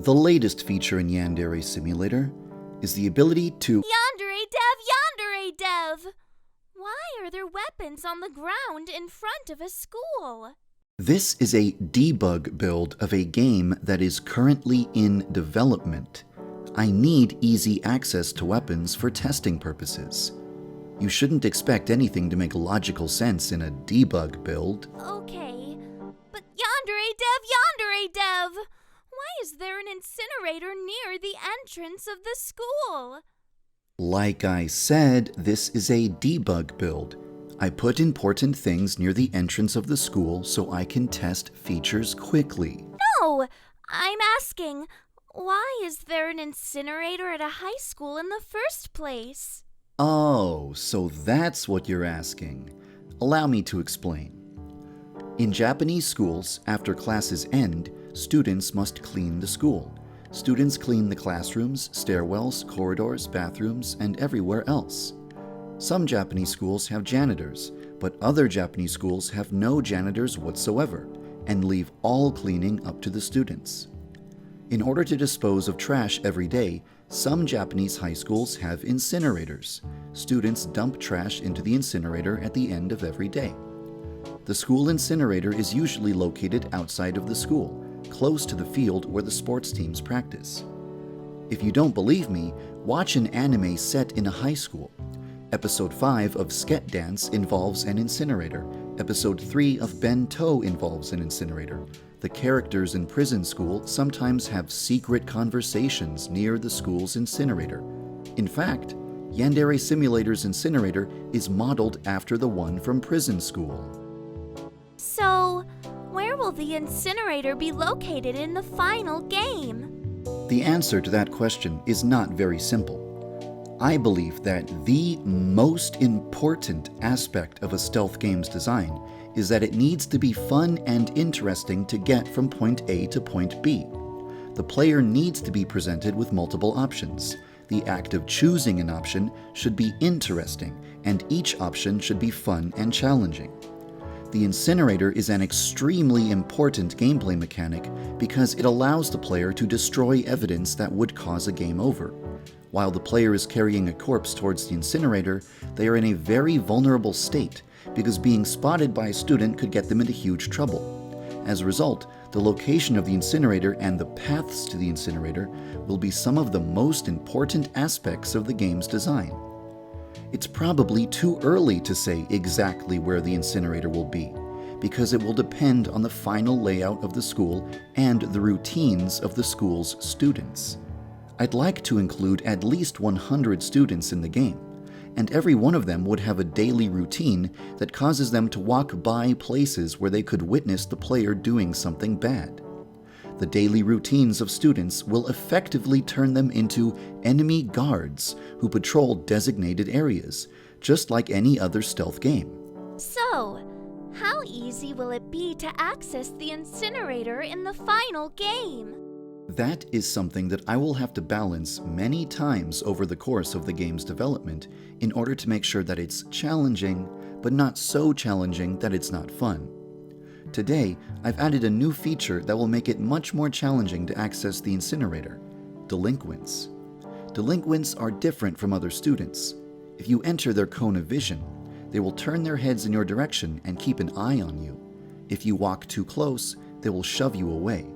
The latest feature in Yandere Simulator is the ability to Yandere Dev, Yandere Dev! Why are there weapons on the ground in front of a school? This is a debug build of a game that is currently in development. I need easy access to weapons for testing purposes. You shouldn't expect anything to make logical sense in a debug build. Okay, but Yandere Dev, Yandere Dev! Why is there an incinerator near the entrance of the school? Like I said, this is a debug build. I put important things near the entrance of the school so I can test features quickly. No! I'm asking, why is there an incinerator at a high school in the first place? Oh, so that's what you're asking. Allow me to explain. In Japanese schools, after classes end, students must clean the school. Students clean the classrooms, stairwells, corridors, bathrooms, and everywhere else. Some Japanese schools have janitors, but other Japanese schools have no janitors whatsoever and leave all cleaning up to the students. In order to dispose of trash every day, some Japanese high schools have incinerators. Students dump trash into the incinerator at the end of every day. The school incinerator is usually located outside of the school, close to the field where the sports teams practice. If you don't believe me, watch an anime set in a high school. Episode 5 of Sketch Dance involves an incinerator. Episode 3 of Bento involves an incinerator. The characters in Prison School sometimes have secret conversations near the school's incinerator. In fact, Yandere Simulator's incinerator is modeled after the one from Prison School. So, where will the incinerator be located in the final game? The answer to that question is not very simple. I believe that the most important aspect of a stealth game's design is that it needs to be fun and interesting to get from point A to point B. The player needs to be presented with multiple options. The act of choosing an option should be interesting, and each option should be fun and challenging. The incinerator is an extremely important gameplay mechanic because it allows the player to destroy evidence that would cause a game over. While the player is carrying a corpse towards the incinerator, they are in a very vulnerable state because being spotted by a student could get them into huge trouble. As a result, the location of the incinerator and the paths to the incinerator will be some of the most important aspects of the game's design. It's probably too early to say exactly where the incinerator will be, because it will depend on the final layout of the school and the routines of the school's students. I'd like to include at least 100 students in the game, and every one of them would have a daily routine that causes them to walk by places where they could witness the player doing something bad. The daily routines of students will effectively turn them into enemy guards who patrol designated areas, just like any other stealth game. So, how easy will it be to access the incinerator in the final game? That is something that I will have to balance many times over the course of the game's development in order to make sure that it's challenging, but not so challenging that it's not fun. Today, I've added a new feature that will make it much more challenging to access the incinerator: delinquents. Delinquents are different from other students. If you enter their cone of vision, they will turn their heads in your direction and keep an eye on you. If you walk too close, they will shove you away.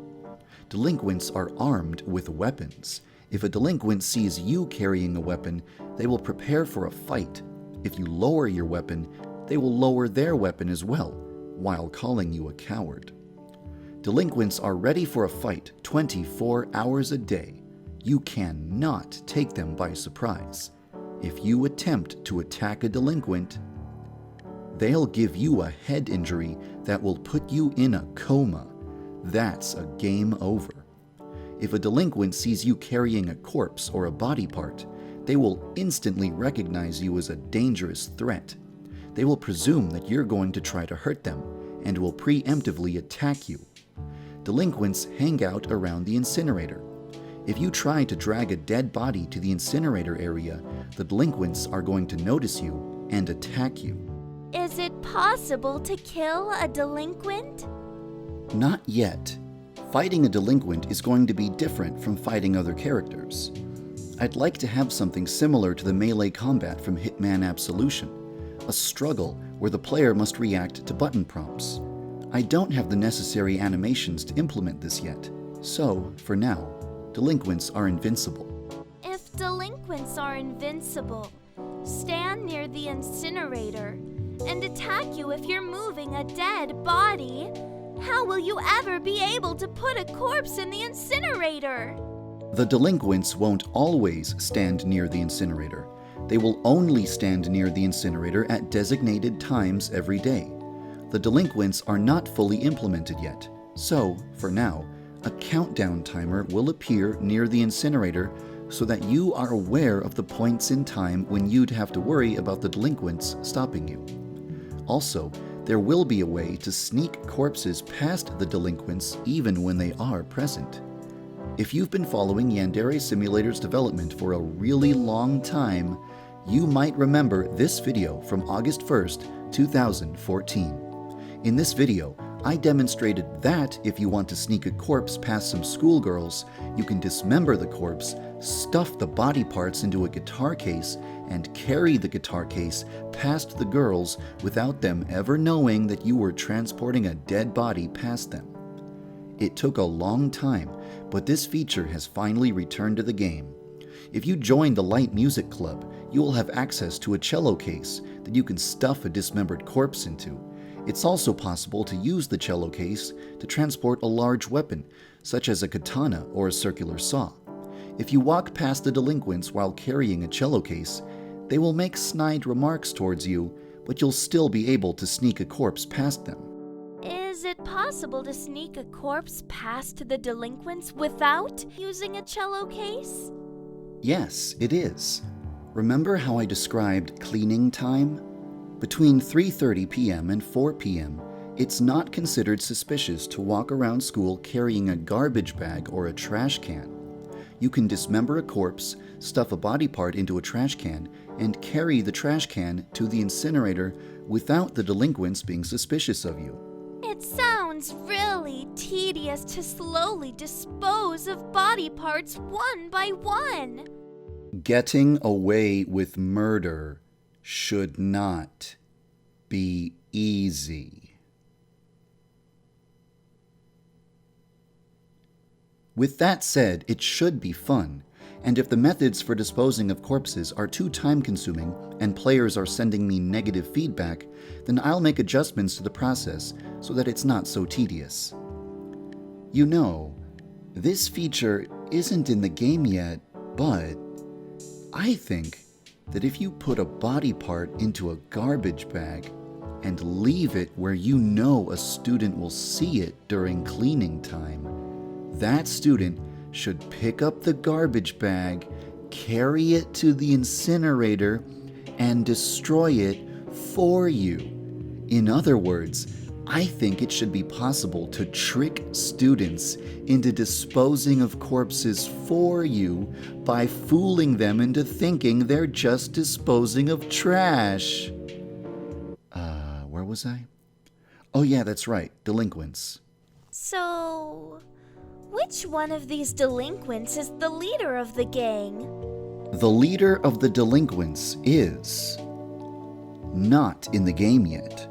Delinquents are armed with weapons. If a delinquent sees you carrying a weapon, they will prepare for a fight. If you lower your weapon, they will lower their weapon as well, while calling you a coward. Delinquents are ready for a fight 24 hours a day. You cannot take them by surprise. If you attempt to attack a delinquent, they'll give you a head injury that will put you in a coma. That's a game over. If a delinquent sees you carrying a corpse or a body part, they will instantly recognize you as a dangerous threat. They will presume that you're going to try to hurt them and will preemptively attack you. Delinquents hang out around the incinerator. If you try to drag a dead body to the incinerator area, the delinquents are going to notice you and attack you. Is it possible to kill a delinquent? Not yet. fighting a delinquent is going to be different from fighting other characters. I'd like to have something similar to the melee combat from Hitman Absolution, a struggle where the player must react to button prompts. I don't have the necessary animations to implement this yet, so, for now, delinquents are invincible. If delinquents are invincible, stand near the incinerator and attack you if you're moving a dead body. How will you ever be able to put a corpse in the incinerator? The delinquents won't always stand near the incinerator. They will only stand near the incinerator at designated times every day. The delinquents are not fully implemented yet, so, for now, a countdown timer will appear near the incinerator so that you are aware of the points in time when you'd have to worry about the delinquents stopping you. Also, there will be a way to sneak corpses past the delinquents even when they are present. If you've been following Yandere Simulator's development for a really long time, you might remember this video from August 1st, 2014. In this video, I demonstrated that if you want to sneak a corpse past some schoolgirls, you can dismember the corpse, stuff the body parts into a guitar case, and carry the guitar case past the girls without them ever knowing that you were transporting a dead body past them. It took a long time, but this feature has finally returned to the game. If you join the Light Music Club, you will have access to a cello case that you can stuff a dismembered corpse into. It's also possible to use the cello case to transport a large weapon, such as a katana or a circular saw. If you walk past the delinquents while carrying a cello case, they will make snide remarks towards you, but you'll still be able to sneak a corpse past them. Is it possible to sneak a corpse past the delinquents without using a cello case? Yes, it is. Remember how I described cleaning time? Between 3:30 p.m. and 4 p.m., it's not considered suspicious to walk around school carrying a garbage bag or a trash can. You can dismember a corpse, stuff a body part into a trash can, and carry the trash can to the incinerator without the delinquents being suspicious of you. It sounds really tedious to slowly dispose of body parts one by one. Getting away with murder should not be easy. With that said, it should be fun, and if the methods for disposing of corpses are too time-consuming and players are sending me negative feedback, then I'll make adjustments to the process so that it's not so tedious. You know, this feature isn't in the game yet, but I think that if you put a body part into a garbage bag and leave it where you know a student will see it during cleaning time, that student should pick up the garbage bag, carry it to the incinerator, and destroy it for you. In other words, I think it should be possible to trick students into disposing of corpses for you by fooling them into thinking they're just disposing of trash. Where was I? Oh yeah, that's right, delinquents. So, which one of these delinquents is the leader of the gang? The leader of the delinquents is not in the game yet.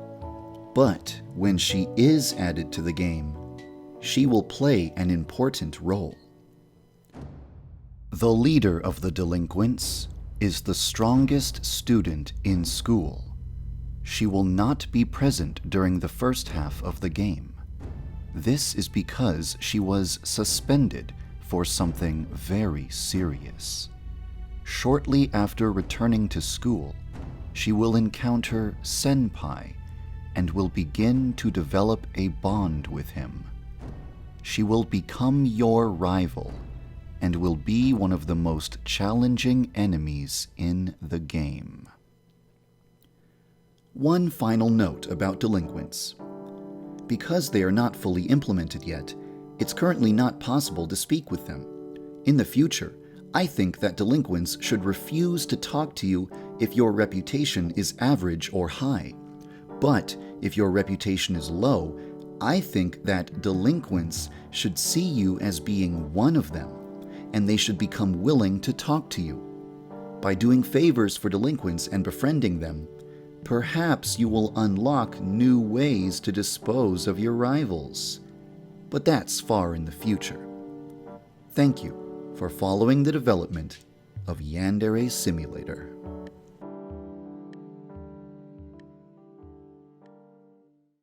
But when she is added to the game, she will play an important role. The leader of the delinquents is the strongest student in school. She will not be present during the first half of the game. This is because she was suspended for something very serious. Shortly after returning to school, she will encounter Senpai and will begin to develop a bond with him. She will become your rival and will be one of the most challenging enemies in the game. One final note about delinquents. Because they are not fully implemented yet, it's currently not possible to speak with them. In the future, I think that delinquents should refuse to talk to you if your reputation is average or high. But if your reputation is low, I think that delinquents should see you as being one of them, and they should become willing to talk to you. By doing favors for delinquents and befriending them, perhaps you will unlock new ways to dispose of your rivals. But that's far in the future. Thank you for following the development of Yandere Simulator.